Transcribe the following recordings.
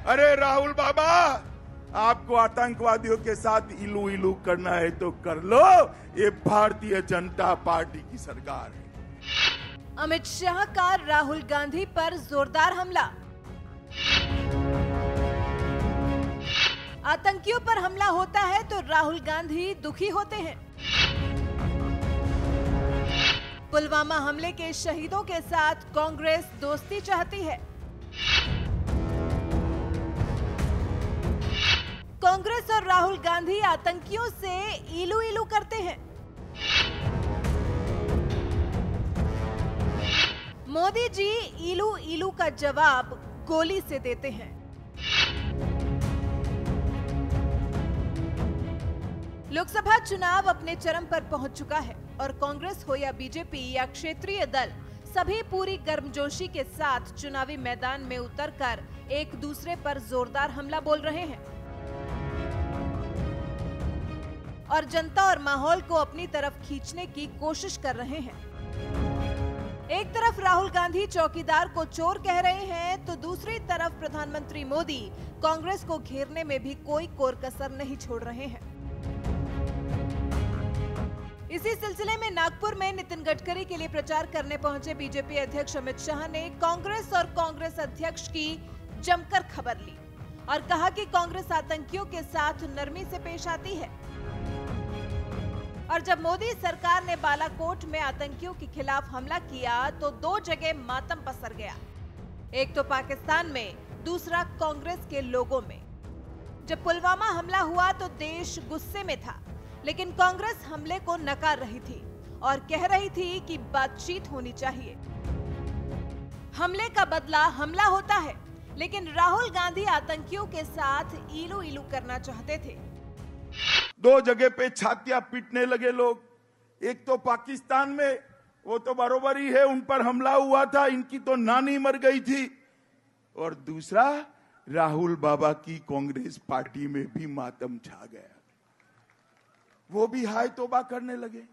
अरे राहुल बाबा, आपको आतंकवादियों के साथ इलू इलू करना है तो कर लो, ये भारतीय जनता पार्टी की सरकार है। अमित शाह का राहुल गांधी पर जोरदार हमला। आतंकियों पर हमला होता है तो राहुल गांधी दुखी होते हैं। पुलवामा हमले के शहीदों के साथ कांग्रेस दोस्ती चाहती है। कांग्रेस और राहुल गांधी आतंकियों से इलू इलू करते हैं। मोदी जी इलू इलू का जवाब गोली से देते हैं। लोकसभा चुनाव अपने चरम पर पहुंच चुका है और कांग्रेस हो या बीजेपी या क्षेत्रीय दल, सभी पूरी गर्मजोशी के साथ चुनावी मैदान में उतरकर एक दूसरे पर जोरदार हमला बोल रहे हैं और जनता और माहौल को अपनी तरफ खींचने की कोशिश कर रहे हैं। एक तरफ राहुल गांधी चौकीदार को चोर कह रहे हैं तो दूसरी तरफ प्रधानमंत्री मोदी कांग्रेस को घेरने में भी कोई कोर कसर नहीं छोड़ रहे हैं। इसी सिलसिले में नागपुर में नितिन गडकरी के लिए प्रचार करने पहुंचे बीजेपी अध्यक्ष अमित शाह ने कांग्रेस और कांग्रेस अध्यक्ष की जमकर खबर ली और कहा कि कांग्रेस आतंकियों के साथ नरमी से पेश आती है और जब मोदी सरकार ने बालाकोट में आतंकियों के खिलाफ हमला किया तो दो जगह मातम पसर गया, एक तो पाकिस्तान में, दूसरा कांग्रेस के लोगों में। जब पुलवामा हमला हुआ तो देश गुस्से में था, लेकिन कांग्रेस हमले को नकार रही थी और कह रही थी कि बातचीत होनी चाहिए। हमले का बदला हमला होता है, लेकिन राहुल गांधी आतंकियों के साथ इलू इलू करना चाहते थे। दो जगह पे छातियां पीटने लगे लोग। एक तो पाकिस्तान में, वो तो बरोबर ही है, उन पर हमला हुआ था, इनकी तो नानी मर गई थी। और दूसरा, राहुल बाबा की कांग्रेस पार्टी में भी मातम छा गया, वो भी हाय तौबा करने लगे।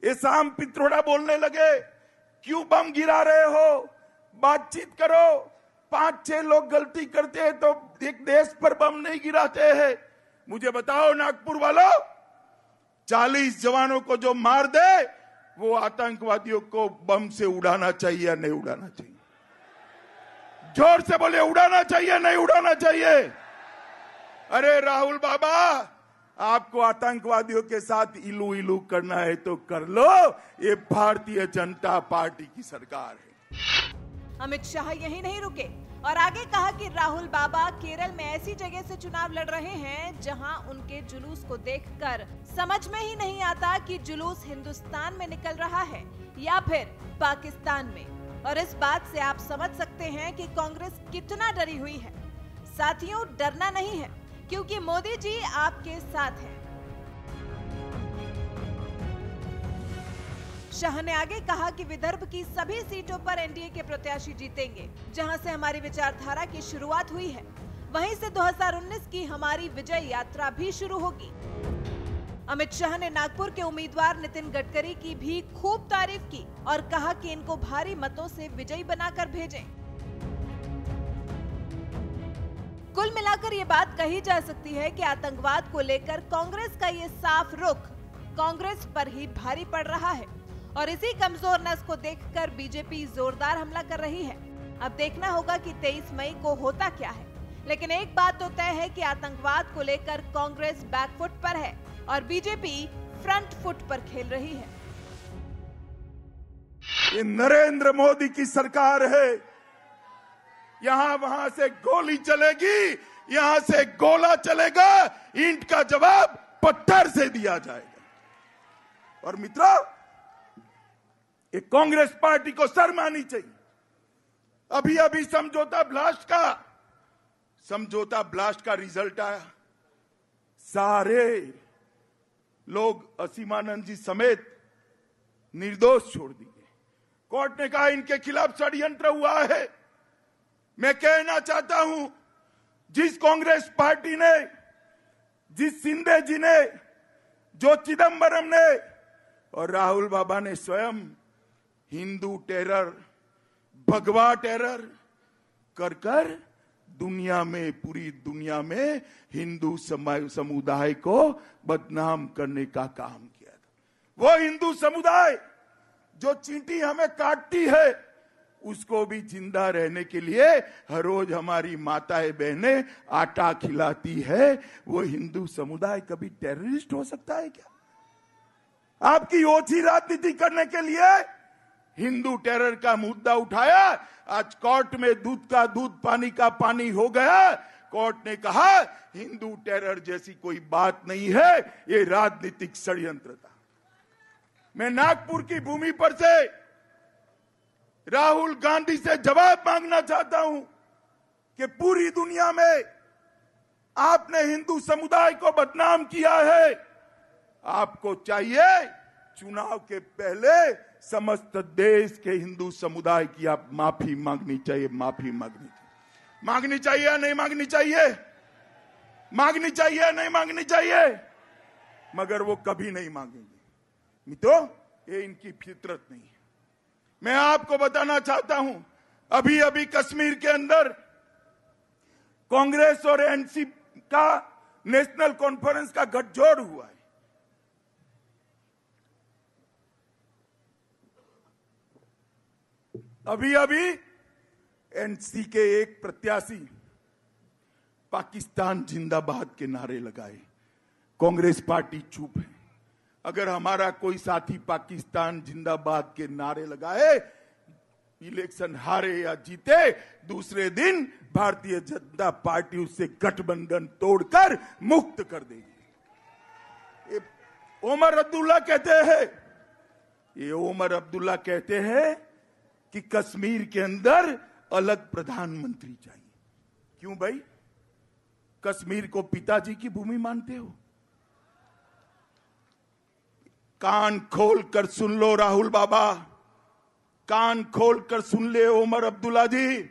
ये शाम पित्रोड़ा बोलने लगे, क्यों बम गिरा रहे हो, बातचीत करो। 5-6 लोग गलती करते हैं तो एक देश पर बम नहीं गिराते हैं। मुझे बताओ नागपुर वालों, 40 जवानों को जो मार दे वो आतंकवादियों को बम से उड़ाना चाहिए या नहीं उड़ाना चाहिए? जोर से बोले, उड़ाना चाहिए नहीं उड़ाना चाहिए? अरे राहुल बाबा, आपको आतंकवादियों के साथ इलू इलू करना है तो कर लो, ये भारतीय जनता पार्टी की सरकार है। अमित शाह यही नहीं रुके और आगे कहा कि राहुल बाबा केरल में ऐसी जगह से चुनाव लड़ रहे हैं जहां उनके जुलूस को देखकर समझ में ही नहीं आता कि जुलूस हिंदुस्तान में निकल रहा है या फिर पाकिस्तान में। और इस बात से आप समझ सकते हैं कि कांग्रेस कितना डरी हुई है। साथियों, डरना नहीं है, क्योंकि मोदी जी आपके साथ हैं। शाह ने आगे कहा कि विदर्भ की सभी सीटों पर एनडीए के प्रत्याशी जीतेंगे, जहां से हमारी विचारधारा की शुरुआत हुई है, वहीं से 2019 की हमारी विजय यात्रा भी शुरू होगी। अमित शाह ने नागपुर के उम्मीदवार नितिन गडकरी की भी खूब तारीफ की और कहा कि इनको भारी मतों से विजयी बनाकर भेजें। कुल मिलाकर ये बात कही जा सकती है कि आतंकवाद को लेकर कांग्रेस का ये साफ रुख कांग्रेस पर ही भारी पड़ रहा है और इसी कमजोर नस को देखकर बीजेपी जोरदार हमला कर रही है। अब देखना होगा कि 23 मई को होता क्या है, लेकिन एक बात तो तय है कि आतंकवाद को लेकर कांग्रेस बैकफुट पर है और बीजेपी फ्रंट फुट पर खेल रही है। ये नरेंद्र मोदी की सरकार है, यहां वहां से गोली चलेगी, यहां से गोला चलेगा, ईंट का जवाब पत्थर से दिया जाएगा। और मित्रों, ये कांग्रेस पार्टी को शर्म आनी चाहिए। अभी अभी समझौता ब्लास्ट का रिजल्ट आया, सारे लोग असीमानंद जी समेत निर्दोष छोड़ दिए। कोर्ट ने कहा इनके खिलाफ षड्यंत्र हुआ है। मैं कहना चाहता हूं, जिस कांग्रेस पार्टी ने, जिस शिंदे जी ने, जो चिदंबरम ने और राहुल बाबा ने स्वयं हिंदू टेरर, भगवा टेरर कर दुनिया में, पूरी दुनिया में हिंदू समुदाय को बदनाम करने का काम किया था। वो हिंदू समुदाय जो चींटी हमें काटती है, उसको भी जिंदा रहने के लिए हर रोज हमारी माताएं बहनें आटा खिलाती है। वो हिंदू समुदाय कभी टेररिस्ट हो सकता है क्या? आपकी ओछी राजनीति करने के लिए हिंदू टेरर का मुद्दा उठाया। आज कोर्ट में दूध का दूध, पानी का पानी हो गया। कोर्ट ने कहा हिंदू टेरर जैसी कोई बात नहीं है, ये राजनीतिक षड्यंत्र था। मैं नागपुर की भूमि पर से राहुल गांधी से जवाब मांगना चाहता हूं कि पूरी दुनिया में आपने हिंदू समुदाय को बदनाम किया है। आपको चाहिए चुनाव के पहले समस्त देश के हिंदू समुदाय की आप माफी मांगनी चाहिए, माफी मांगनी चाहिए या नहीं मांगनी चाहिए? मांगनी चाहिए या नहीं मांगनी चाहिए? मगर वो कभी नहीं मांगेंगे मित्रों, ये इनकी फितरत नहीं है। मैं आपको बताना चाहता हूं, अभी अभी कश्मीर के अंदर कांग्रेस और एनसीपी का नेशनल कॉन्फ्रेंस का गठजोड़ हुआ है। अभी अभी एनसी के एक प्रत्याशी पाकिस्तान जिंदाबाद के नारे लगाए। कांग्रेस पार्टी चुप है। अगर हमारा कोई साथी पाकिस्तान जिंदाबाद के नारे लगाए, इलेक्शन हारे या जीते, दूसरे दिन भारतीय जनता पार्टी उससे गठबंधन तोड़कर मुक्त कर देगी। ओमर अब्दुल्ला कहते हैं, ये ओमर अब्दुल्ला कहते हैं कि कश्मीर के अंदर अलग प्रधानमंत्री चाहिए। क्यों भाई? कश्मीर को पिताजी की भूमि मानते हो? कान खोल कर सुन लो राहुल बाबा, कान खोल कर सुन ले ओमर अब्दुल्ला जी।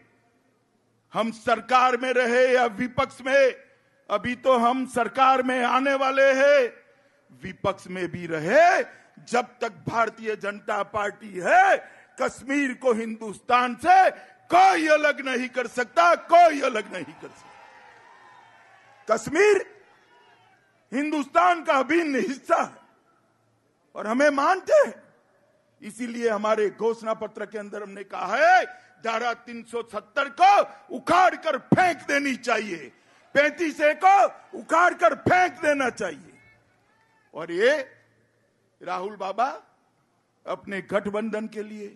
हम सरकार में रहे या विपक्ष में, अभी तो हम सरकार में आने वाले हैं, विपक्ष में भी रहे, जब तक भारतीय जनता पार्टी है, कश्मीर को हिंदुस्तान से कोई अलग नहीं कर सकता, कोई अलग नहीं कर सकता। कश्मीर हिंदुस्तान का अभिन्न हिस्सा है और हमें मानते हैं। इसीलिए हमारे घोषणा पत्र के अंदर हमने कहा है धारा 370 को उखाड़ कर फेंक देनी चाहिए, 35A को उखाड़ कर फेंक देना चाहिए। और ये राहुल बाबा अपने गठबंधन के लिए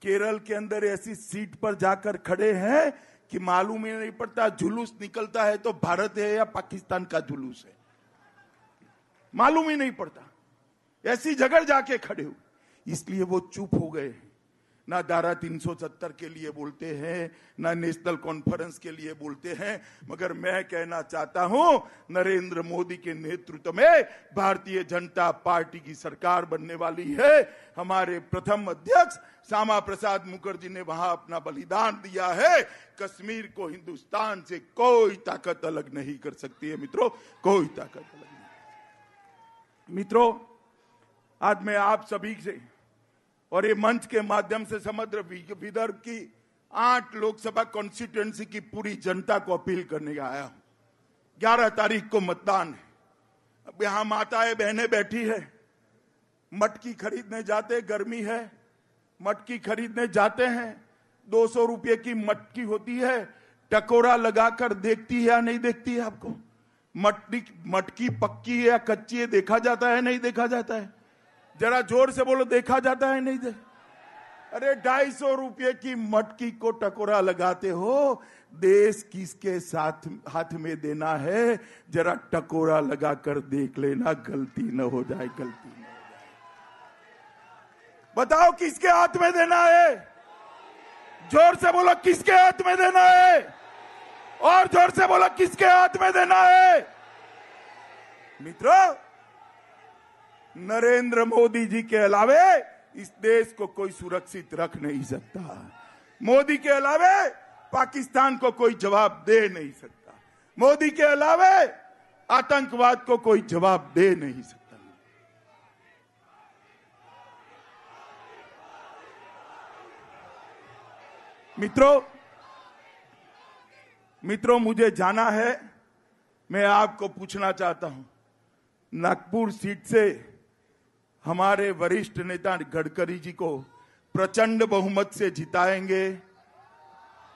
केरल के अंदर ऐसी सीट पर जाकर खड़े हैं कि मालूम ही नहीं पड़ता जुलूस निकलता है तो भारत है या पाकिस्तान का जुलूस है, मालूम ही नहीं पड़ता। ऐसी जगह जाके खड़े हो, इसलिए वो चुप हो गए। ना धारा 370 के लिए बोलते हैं, ना नेशनल कॉन्फ्रेंस के लिए बोलते हैं। मगर मैं कहना चाहता हूं, नरेंद्र मोदी के नेतृत्व में भारतीय जनता पार्टी की सरकार बनने वाली है। हमारे प्रथम अध्यक्ष श्यामा प्रसाद मुखर्जी ने वहां अपना बलिदान दिया है। कश्मीर को हिंदुस्तान से कोई ताकत अलग नहीं कर सकती है मित्रों, कोई ताकत अलग नहीं। मित्रों, आज मैं आप सभी से और ये मंच के माध्यम से समग्र विदर्भ की 8 लोकसभा कॉन्स्टिट्यूएंसी की पूरी जनता को अपील करने आया हूं। 11 तारीख को मतदान है। अब यहां माताएं बहनें बैठी है, मटकी खरीदने जाते, गर्मी है, मटकी खरीदने जाते हैं, 200 रुपये की मटकी होती है, टकोरा लगाकर देखती है या नहीं देखती है? आपको मटकी पक्की है या कच्ची है देखा जाता है, नहीं देखा जाता है? जरा जोर से बोलो, देखा जाता है नहीं अरे 250 रुपये की मटकी को टकोरा लगाते हो, देश किसके साथ हाथ में देना है? जरा टकोरा लगाकर देख लेना, गलती न हो जाए, गलती न हो जाए। बताओ किसके हाथ में देना है? जोर से बोलो किसके हाथ में देना है? और जोर से बोलो किसके हाथ में देना है? मित्रों, नरेंद्र मोदी जी के अलावे इस देश को कोई सुरक्षित रख नहीं सकता। मोदी के अलावे पाकिस्तान को कोई जवाब दे नहीं सकता। मोदी के अलावे आतंकवाद को कोई जवाब दे नहीं सकता। मित्रों, मित्रों, मुझे जाना है, मैं आपको पूछना चाहता हूं, नागपुर सीट से हमारे वरिष्ठ नेता गडकरी जी को प्रचंड बहुमत से जिताएंगे?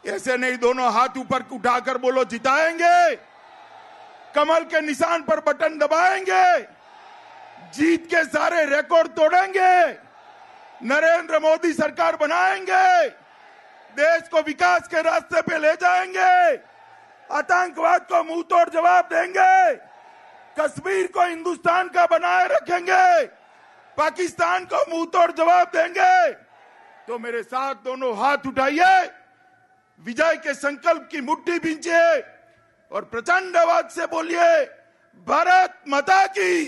ऐसे नहीं, दोनों हाथ ऊपर उठाकर बोलो, जिताएंगे। कमल के निशान पर बटन दबाएंगे, जीत के सारे रिकॉर्ड तोड़ेंगे, नरेंद्र मोदी सरकार बनाएंगे, देश को विकास के रास्ते पे ले जाएंगे, आतंकवाद को मुंह तोड़ जवाब देंगे, कश्मीर को हिंदुस्तान का बनाए रखेंगे, पाकिस्तान को मुंह तोड़ जवाब देंगे। तो मेरे साथ दोनों हाथ उठाइए, विजय के संकल्प की मुट्ठी भींचिए और प्रचंड आवाज से बोलिए, भारत माता की।